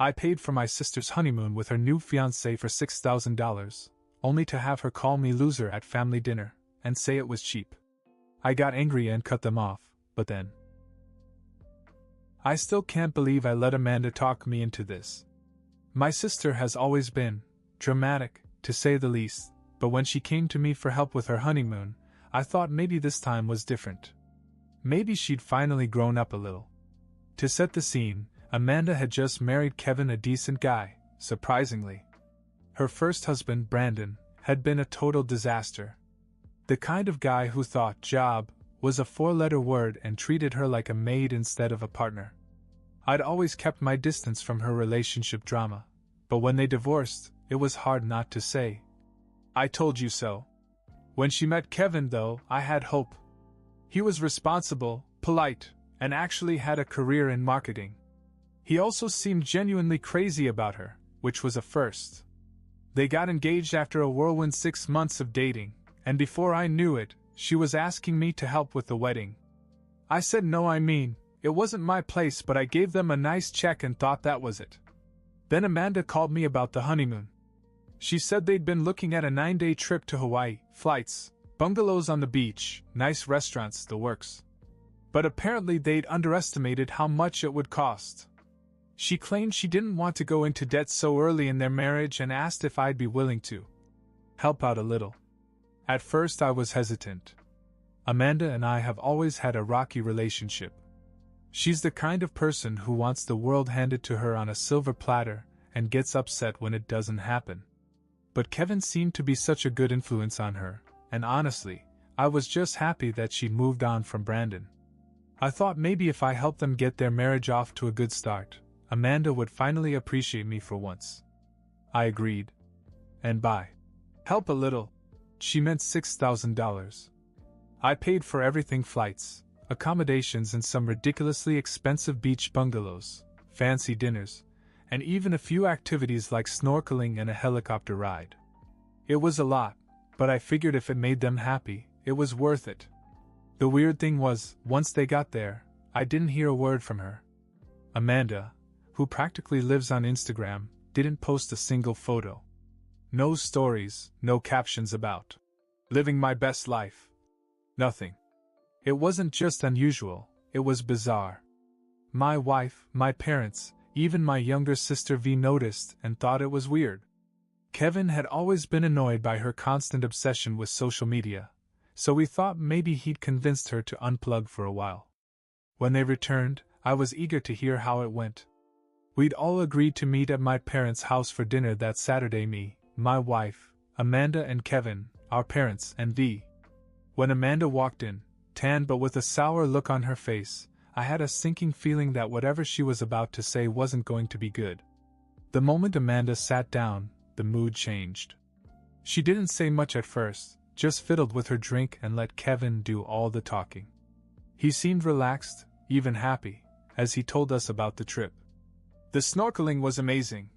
I paid for my sister's honeymoon with her new fiancé for $6,000, only to have her call me loser at family dinner and say it was cheap. I got angry and cut them off, but then I still can't believe I let Amanda talk me into this. My sister has always been dramatic, to say the least, but when she came to me for help with her honeymoon, I thought maybe this time was different. Maybe she'd finally grown up a little. To set the scene, Amanda had just married Kevin, a decent guy, surprisingly. Her first husband, Brandon, had been a total disaster. The kind of guy who thought job was a four-letter word and treated her like a maid instead of a partner. I'd always kept my distance from her relationship drama, but when they divorced, it was hard not to say, "I told you so." When she met Kevin, though, I had hope. He was responsible, polite, and actually had a career in marketing. He also seemed genuinely crazy about her, which was a first. They got engaged after a whirlwind 6 months of dating, and before I knew it, she was asking me to help with the wedding. I said no, it wasn't my place, but I gave them a nice check and thought that was it. Then Amanda called me about the honeymoon. She said they'd been looking at a 9-day trip to Hawaii, flights, bungalows on the beach, nice restaurants, the works. But apparently they'd underestimated how much it would cost. She claimed she didn't want to go into debt so early in their marriage and asked if I'd be willing to help out a little. At first I was hesitant. Amanda and I have always had a rocky relationship. She's the kind of person who wants the world handed to her on a silver platter and gets upset when it doesn't happen. But Kevin seemed to be such a good influence on her, and honestly, I was just happy that she'd moved on from Brandon. I thought maybe if I helped them get their marriage off to a good start, Amanda would finally appreciate me for once. I agreed. And by help a little, she meant $6,000. I paid for everything: flights, accommodations in some ridiculously expensive beach bungalows, fancy dinners, and even a few activities like snorkeling and a helicopter ride. It was a lot, but I figured if it made them happy, it was worth it. The weird thing was, once they got there, I didn't hear a word from her. Amanda, who practically lives on Instagram, didn't post a single photo. No stories, no captions about living my best life. Nothing. It wasn't just unusual, it was bizarre. My wife, my parents, even my younger sister V noticed and thought it was weird. Kevin had always been annoyed by her constant obsession with social media, so we thought maybe he'd convinced her to unplug for a while. When they returned, I was eager to hear how it went. We'd all agreed to meet at my parents' house for dinner that Saturday: me, my wife, Amanda and Kevin, our parents, and V. When Amanda walked in, tan but with a sour look on her face, I had a sinking feeling that whatever she was about to say wasn't going to be good. The moment Amanda sat down, the mood changed. She didn't say much at first, just fiddled with her drink and let Kevin do all the talking. He seemed relaxed, even happy, as he told us about the trip. "The snorkeling was amazing,"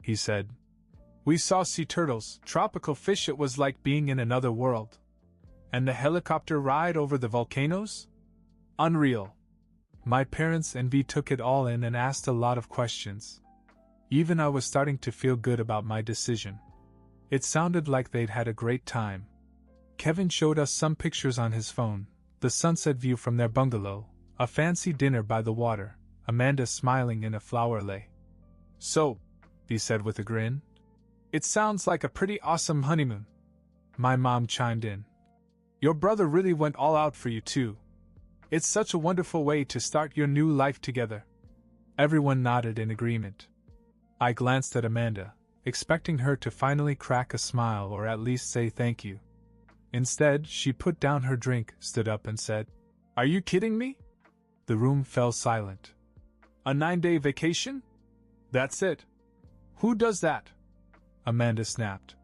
he said. "We saw sea turtles, tropical fish, it was like being in another world. And the helicopter ride over the volcanoes? Unreal." My parents and V took it all in and asked a lot of questions. Even I was starting to feel good about my decision. It sounded like they'd had a great time. Kevin showed us some pictures on his phone, the sunset view from their bungalow, a fancy dinner by the water, Amanda smiling in a flower lei. "So," he said with a grin, "it sounds like a pretty awesome honeymoon." My mom chimed in. "Your brother really went all out for you too. It's such a wonderful way to start your new life together." Everyone nodded in agreement. I glanced at Amanda, expecting her to finally crack a smile or at least say thank you. Instead, she put down her drink, stood up and said, "Are you kidding me?" The room fell silent. "A 9-day vacation? That's it. Who does that?" Amanda snapped.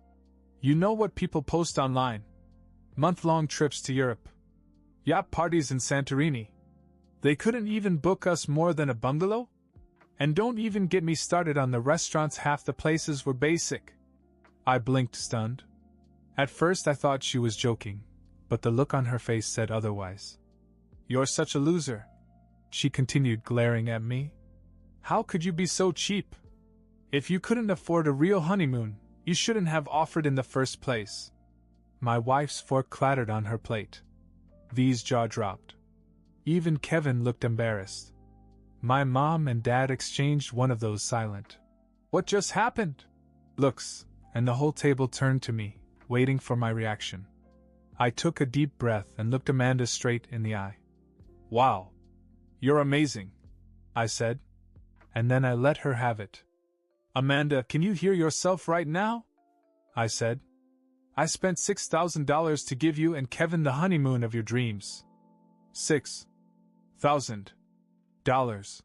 "You know what people post online? Month-long trips to Europe. Yacht parties in Santorini. They couldn't even book us more than a bungalow? And don't even get me started on the restaurants, half the places were basic." I blinked, stunned. At first I thought she was joking, but the look on her face said otherwise. "You're such a loser," she continued, glaring at me. "How could you be so cheap? If you couldn't afford a real honeymoon, you shouldn't have offered in the first place. My wife's fork clattered on her plate. V's jaw dropped. Even Kevin looked embarrassed. My mom and dad exchanged one of those silent, "What just happened?" looks, and the whole table turned to me, waiting for my reaction. I took a deep breath and looked Amanda straight in the eye. "Wow. You're amazing," I said. And then I let her have it. "Amanda, can you hear yourself right now?" I said. "I spent $6,000 to give you and Kevin the honeymoon of your dreams. $6,000.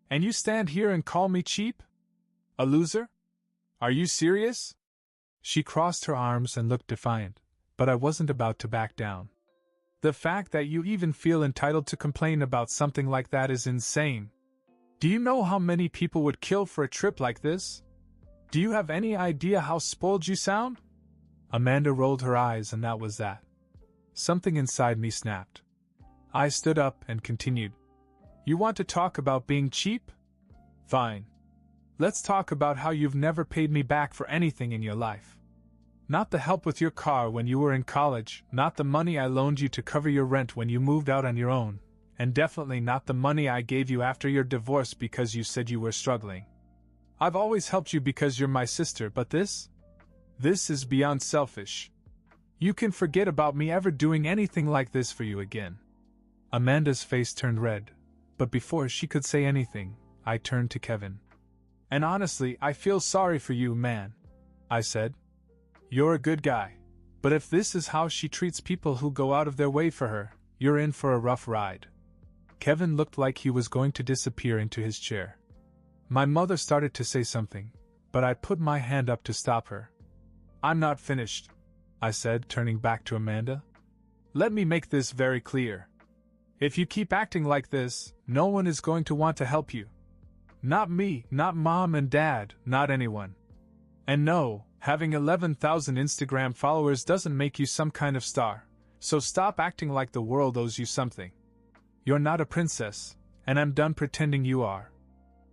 And you stand here and call me cheap? A loser? Are you serious?" She crossed her arms and looked defiant, but I wasn't about to back down. "The fact that you even feel entitled to complain about something like that is insane. Do you know how many people would kill for a trip like this? Do you have any idea how spoiled you sound?" Amanda rolled her eyes, and that was that. Something inside me snapped. I stood up and continued. "You want to talk about being cheap? Fine. Let's talk about how you've never paid me back for anything in your life. Not the help with your car when you were in college, not the money I loaned you to cover your rent when you moved out on your own, and definitely not the money I gave you after your divorce because you said you were struggling. I've always helped you because you're my sister, but this is beyond selfish. You can forget about me ever doing anything like this for you again." Amanda's face turned red, but before she could say anything, I turned to Kevin. "And honestly, I feel sorry for you, man," I said. "You're a good guy, but if this is how she treats people who go out of their way for her, you're in for a rough ride." Kevin looked like he was going to disappear into his chair. My mother started to say something, but I put my hand up to stop her. "I'm not finished," I said, turning back to Amanda. "Let me make this very clear. If you keep acting like this, no one is going to want to help you. Not me, not mom and dad, not anyone. And no, having 11,000 Instagram followers doesn't make you some kind of star, so stop acting like the world owes you something. You're not a princess, and I'm done pretending you are."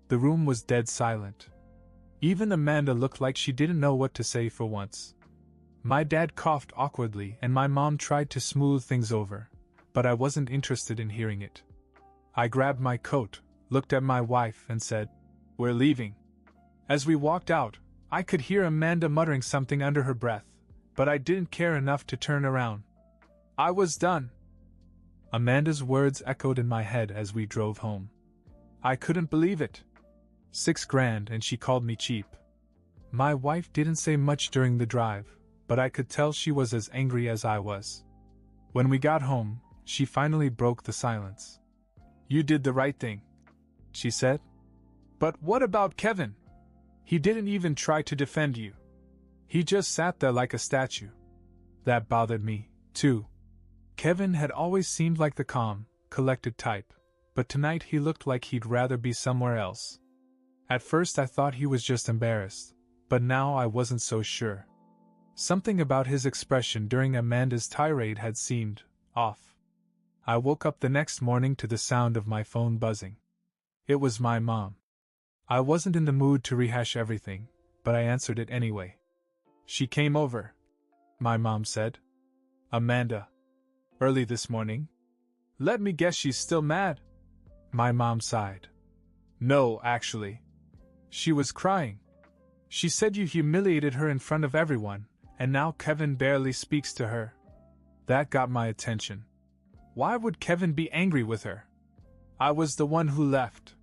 The room was dead silent. Even Amanda looked like she didn't know what to say for once. My dad coughed awkwardly and my mom tried to smooth things over, but I wasn't interested in hearing it. I grabbed my coat, looked at my wife and said, "We're leaving." As we walked out, I could hear Amanda muttering something under her breath, but I didn't care enough to turn around. I was done. Amanda's words echoed in my head as we drove home. I couldn't believe it. $6,000 and she called me cheap. My wife didn't say much during the drive, but I could tell she was as angry as I was. When we got home, she finally broke the silence. "You did the right thing," she said. "But what about Kevin? He didn't even try to defend you. He just sat there like a statue." That bothered me, too. Kevin had always seemed like the calm, collected type, but tonight he looked like he'd rather be somewhere else. At first I thought he was just embarrassed, but now I wasn't so sure. Something about his expression during Amanda's tirade had seemed off. I woke up the next morning to the sound of my phone buzzing. It was my mom. I wasn't in the mood to rehash everything, but I answered it anyway. "She came over," my mom said. "Amanda. Early this morning? Let me guess, she's still mad?" My mom sighed. "No, actually. She was crying. She said you humiliated her in front of everyone, and now Kevin barely speaks to her." That got my attention. Why would Kevin be angry with her? I was the one who left.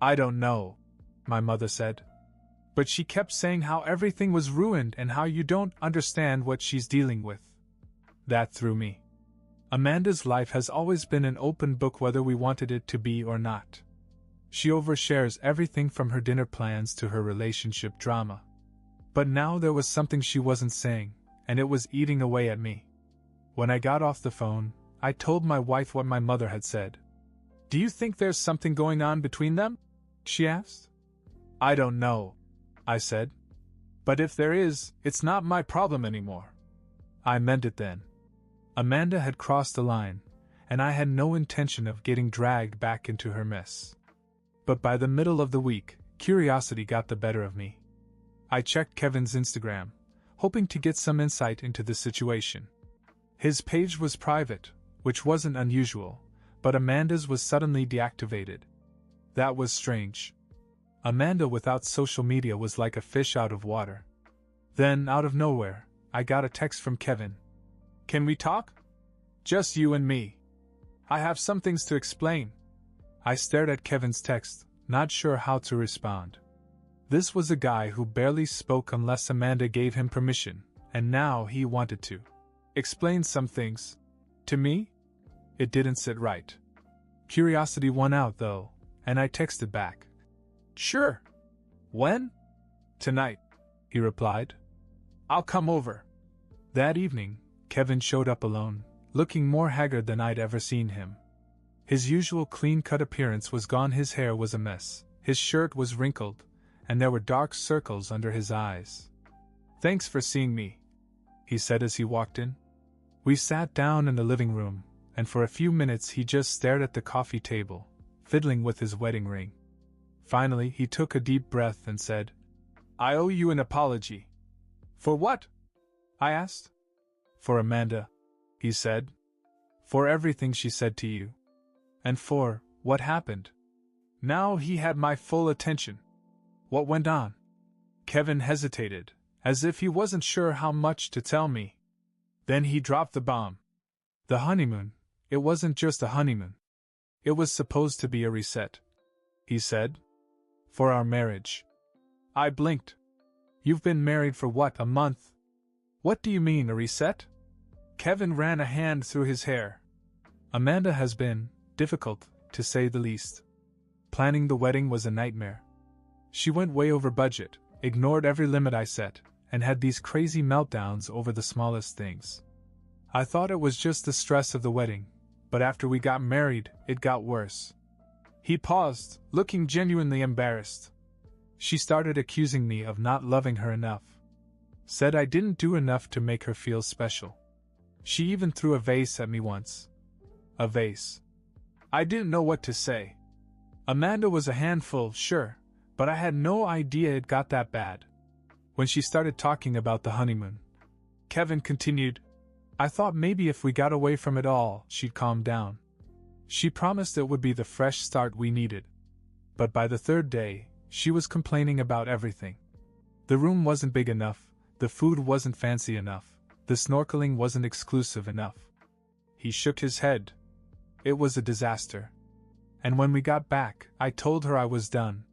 "I don't know," my mother said. "But she kept saying how everything was ruined and how you don't understand what she's dealing with." That threw me. Amanda's life has always been an open book whether we wanted it to be or not. She overshares everything from her dinner plans to her relationship drama. But now there was something she wasn't saying, and it was eating away at me. When I got off the phone, I told my wife what my mother had said. "Do you think there's something going on between them?" she asked. "I don't know," I said. "But if there is, it's not my problem anymore." I meant it then. Amanda had crossed the line, and I had no intention of getting dragged back into her mess. But by the middle of the week, Curiosity got the better of me. I checked Kevin's Instagram, hoping to get some insight into the situation. His page was private, which wasn't unusual, but Amanda's was suddenly deactivated. That was strange. Amanda without social media was like a fish out of water. Then, out of nowhere, I got a text from Kevin. "Can we talk? Just you and me. I have some things to explain." I stared at Kevin's text, not sure how to respond. This was a guy who barely spoke unless Amanda gave him permission, and now he wanted to explain some things. To me? It didn't sit right. Curiosity won out, though, and I texted back. "Sure. When?" "Tonight," he replied. "I'll come over." That evening, Kevin showed up alone, looking more haggard than I'd ever seen him. His usual clean-cut appearance was gone, his hair was a mess, his shirt was wrinkled, and there were dark circles under his eyes. "Thanks for seeing me," he said as he walked in. We sat down in the living room, and for a few minutes he just stared at the coffee table, fiddling with his wedding ring. Finally, he took a deep breath and said, "I owe you an apology." "For what?" I asked. "For Amanda," he said. "For everything she said to you. And for what happened." Now he had my full attention. "What went on?" Kevin hesitated, as if he wasn't sure how much to tell me. Then he dropped the bomb. "The honeymoon, it wasn't just a honeymoon. It was supposed to be a reset," he said. "For our marriage." I blinked. "You've been married for what, a month? What do you mean, a reset?" Kevin ran a hand through his hair. "Amanda has been difficult, to say the least. Planning the wedding was a nightmare. She went way over budget, ignored every limit I set, and had these crazy meltdowns over the smallest things. I thought it was just the stress of the wedding, but after we got married, it got worse." He paused, looking genuinely embarrassed. "She started accusing me of not loving her enough. Said I didn't do enough to make her feel special. She even threw a vase at me once." A vase. I didn't know what to say. Amanda was a handful, sure, but I had no idea it got that bad. When she started talking about the honeymoon, Kevin continued, "I thought maybe if we got away from it all, she'd calm down. She promised it would be the fresh start we needed. But by the third day, she was complaining about everything. The room wasn't big enough, the food wasn't fancy enough, the snorkeling wasn't exclusive enough." He shook his head. "It was a disaster. And when we got back, I told her I was done.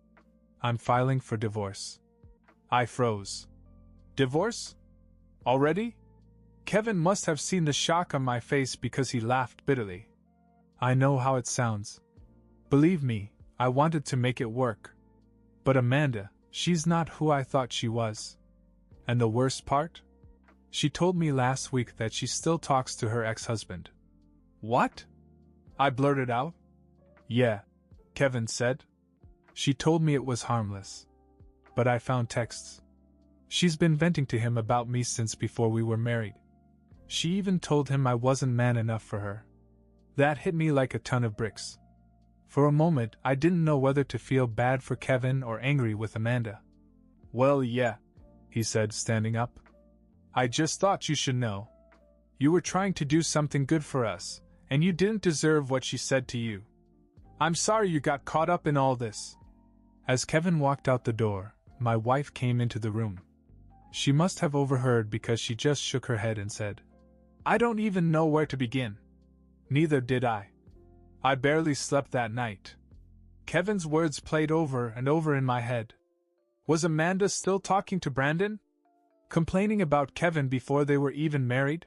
I'm filing for divorce." I froze. "Divorce? Already?" Kevin must have seen the shock on my face because he laughed bitterly. "I know how it sounds. Believe me, I wanted to make it work. But Amanda, she's not who I thought she was. And the worst part? She told me last week that she still talks to her ex-husband." "What?" I blurted out. "Yeah," Kevin said. "She told me it was harmless. But I found texts. She's been venting to him about me since before we were married. She even told him I wasn't man enough for her." That hit me like a ton of bricks. For a moment, I didn't know whether to feel bad for Kevin or angry with Amanda. "Well, yeah," he said, standing up. "I just thought you should know. You were trying to do something good for us, and you didn't deserve what she said to you. I'm sorry you got caught up in all this." As Kevin walked out the door, my wife came into the room. She must have overheard because she just shook her head and said, "I don't even know where to begin." Neither did I. I barely slept that night. Kevin's words played over and over in my head. Was Amanda still talking to Brandon? Complaining about Kevin before they were even married?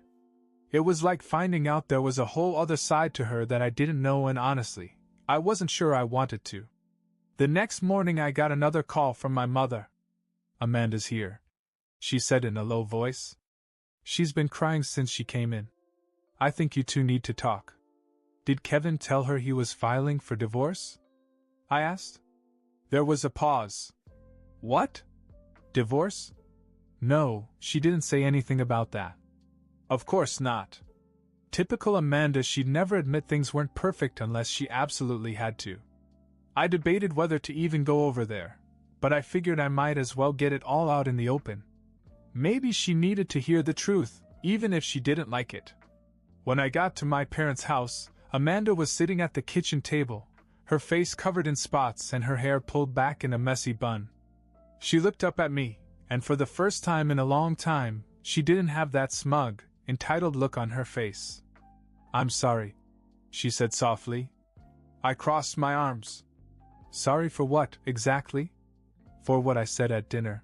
It was like finding out there was a whole other side to her that I didn't know, and honestly, I wasn't sure I wanted to. The next morning I got another call from my mother. "Amanda's here," she said in a low voice. "She's been crying since she came in. I think you two need to talk." "Did Kevin tell her he was filing for divorce?" I asked. There was a pause. "What? Divorce?" "No, she didn't say anything about that." "Of course not. Typical Amanda, she'd never admit things weren't perfect unless she absolutely had to." I debated whether to even go over there, but I figured I might as well get it all out in the open. Maybe she needed to hear the truth, even if she didn't like it. When I got to my parents' house, Amanda was sitting at the kitchen table, her face covered in spots and her hair pulled back in a messy bun. She looked up at me, and for the first time in a long time, she didn't have that smug, entitled look on her face. "I'm sorry," she said softly. I crossed my arms. Sorry for what, exactly? For what I said at dinner.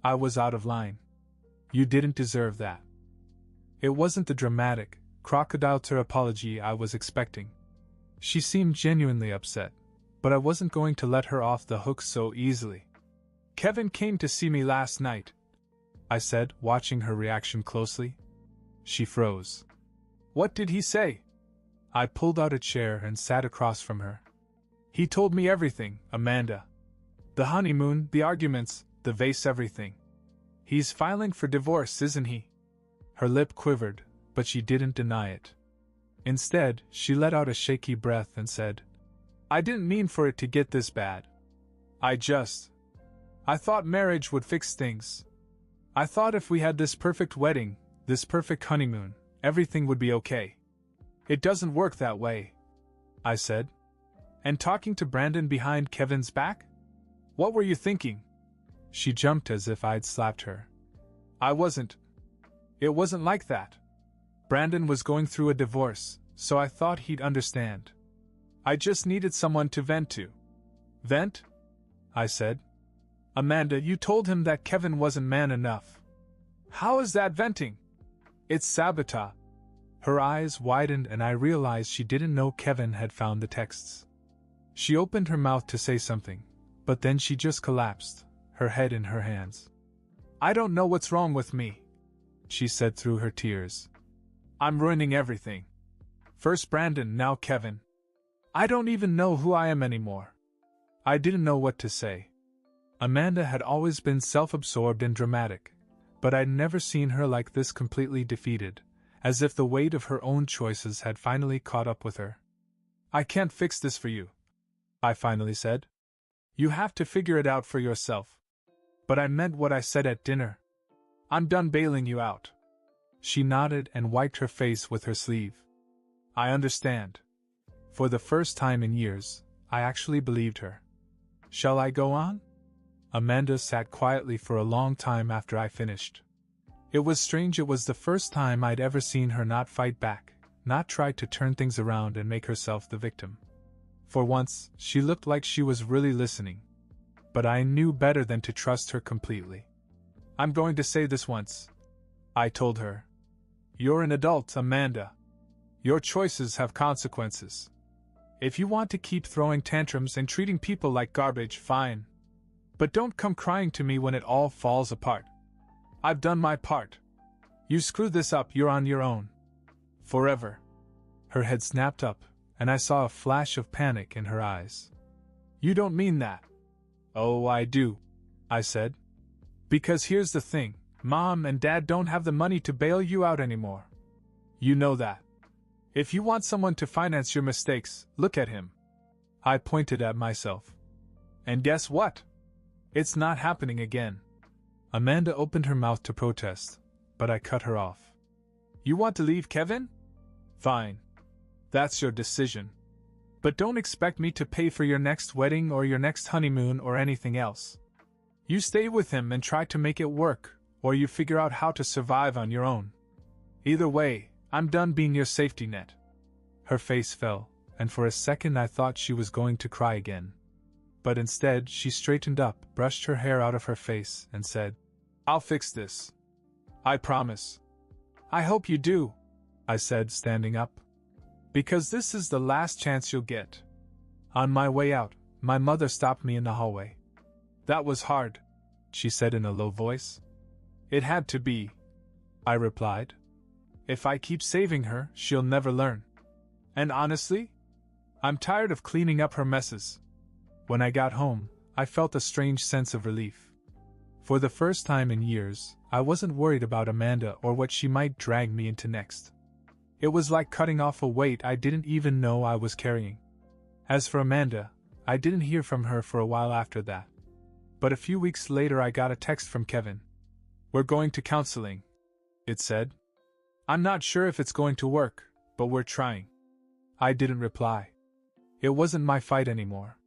I was out of line. You didn't deserve that. It wasn't the dramatic, crocodile tear apology I was expecting. She seemed genuinely upset, but I wasn't going to let her off the hook so easily. "Kevin came to see me last night," I said, watching her reaction closely. She froze. "What did he say?" I pulled out a chair and sat across from her. "He told me everything, Amanda. The honeymoon, the arguments, the vase, everything. He's filing for divorce, isn't he?" Her lip quivered, but she didn't deny it. Instead, she let out a shaky breath and said, "I didn't mean for it to get this bad. I thought marriage would fix things. I thought if we had this perfect wedding, this perfect honeymoon, everything would be okay. It doesn't work that way," I said. "And talking to Brandon behind Kevin's back? What were you thinking?" She jumped as if I'd slapped her. It wasn't like that. Brandon was going through a divorce, so I thought he'd understand. I just needed someone to vent to." "Vent?" I said. "Amanda, you told him that Kevin wasn't man enough. How is that venting? It's sabotage." Her eyes widened and I realized she didn't know Kevin had found the texts. She opened her mouth to say something, but then she just collapsed, her head in her hands. "I don't know what's wrong with me," she said through her tears. "I'm ruining everything. First Brandon, now Kevin. I don't even know who I am anymore." I didn't know what to say. Amanda had always been self-absorbed and dramatic, but I'd never seen her like this, completely defeated, as if the weight of her own choices had finally caught up with her. "I can't fix this for you," I finally said. "You have to figure it out for yourself." But I meant what I said at dinner. "I'm done bailing you out." She nodded and wiped her face with her sleeve. "I understand." For the first time in years, I actually believed her. "Shall I go on?" Amanda sat quietly for a long time after I finished. It was strange. It was the first time I'd ever seen her not fight back, not try to turn things around and make herself the victim. For once, she looked like she was really listening. But I knew better than to trust her completely. "I'm going to say this once," I told her. "You're an adult, Amanda. Your choices have consequences. If you want to keep throwing tantrums and treating people like garbage, fine. But don't come crying to me when it all falls apart. I've done my part. You screw this up, you're on your own. Forever." Her head snapped up, and I saw a flash of panic in her eyes. "You don't mean that." "Oh, I do," I said. "Because here's the thing, Mom and Dad don't have the money to bail you out anymore. You know that. If you want someone to finance your mistakes, look at him." I pointed at myself. "And guess what? It's not happening again." Amanda opened her mouth to protest, but I cut her off. "You want to leave Kevin? Fine. That's your decision. But don't expect me to pay for your next wedding or your next honeymoon or anything else. You stay with him and try to make it work, or you figure out how to survive on your own. Either way, I'm done being your safety net." Her face fell, and for a second I thought she was going to cry again. But instead, she straightened up, brushed her hair out of her face, and said, "I'll fix this. I promise." "I hope you do," I said, standing up. "Because this is the last chance you'll get." On my way out, my mother stopped me in the hallway. "That was hard," she said in a low voice. "It had to be," I replied. "If I keep saving her, she'll never learn. And honestly, I'm tired of cleaning up her messes." When I got home, I felt a strange sense of relief. For the first time in years, I wasn't worried about Amanda or what she might drag me into next. It was like cutting off a weight I didn't even know I was carrying. As for Amanda, I didn't hear from her for a while after that. But a few weeks later I got a text from Kevin. "We're going to counseling," it said. "I'm not sure if it's going to work, but we're trying." I didn't reply. It wasn't my fight anymore.